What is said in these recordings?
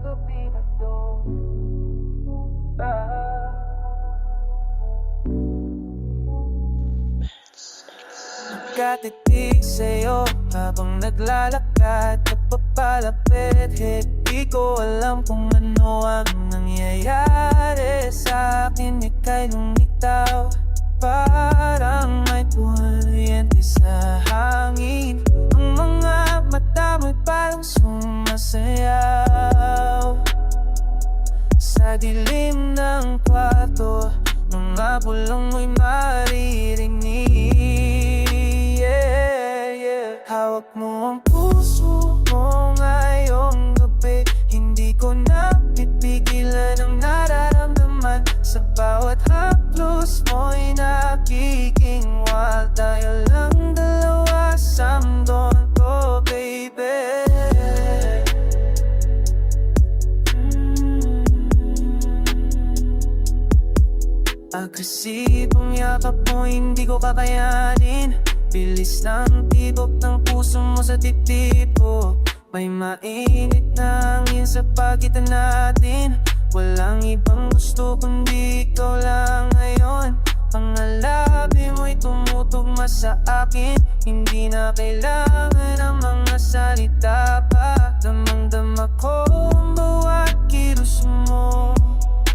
gabi na to. Nakatitig sa'yo habang naglalakad, napapalapit. Hindi ko alam kung ano ang nangyayari sa akin. Ika'y lumitaw, parang may kuryente sa hangin. Ang mga mata mo'y parang sumasayaw sa dilim ng kwarto. Mga bulong mo'y maririnig. Hawak mo ang puso mo ngayong gabi. Hindi ko na pipigilan ang nararamdaman. Sa bawat haplos mo'y nagiging wild. Tayo lang dalawa sa mundong to, baby. Agresibong yakap mo hindi ko kakayanin. Bilis ng tibok ng puso mo sa dibdib ko. May mainit na hangin sa pagitan natin. Walang ibang gusto kundi ikaw lang ngayon. Pangalabi mo'y tumutugma sa akin. Hindi na kailangan ng mga salita pa. Damang-dama ko ang bawat kilos mo.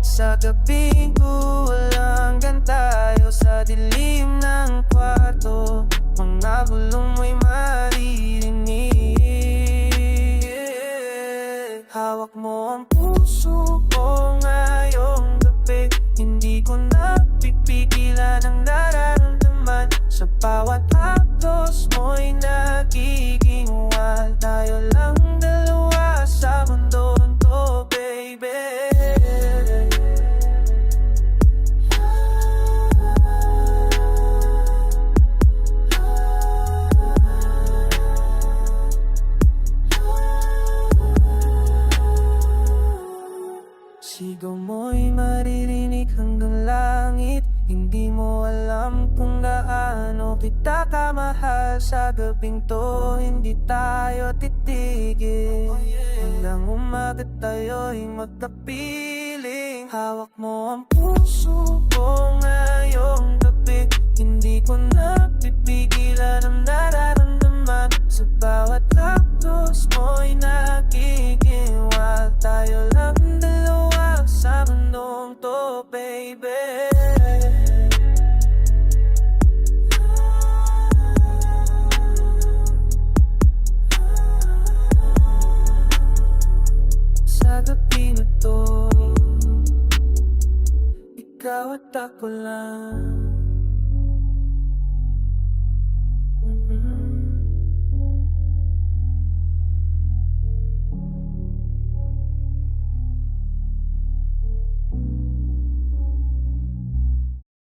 Sa gabing walang tayo sa dilim ng kwarto. Mga bulong mo'y maririnig. Hawak mo ang puso ko ngayong gabi. Hindi ko na pipigilan ang nararamdaman. Sa bawat haplos mo'y nagiging wild. Tayo lang dalawa sa mundong to, baby. Sigaw mo'y maririnig hanggang langit. Hindi mo alam kung gaano kita kamahal. Sa gabing to, hindi tayo titigil. Hanggang umaga tayo'y magkapiling. Hawak mo ang puso ko ngayong gabi. Hindi ko na pipigilan ang nararamdaman. Sa bawat haplos mo'y nagiging wild. Tayo lang dalawa sa mundong to, baby. Sa gabi na to, ikaw at ako lang.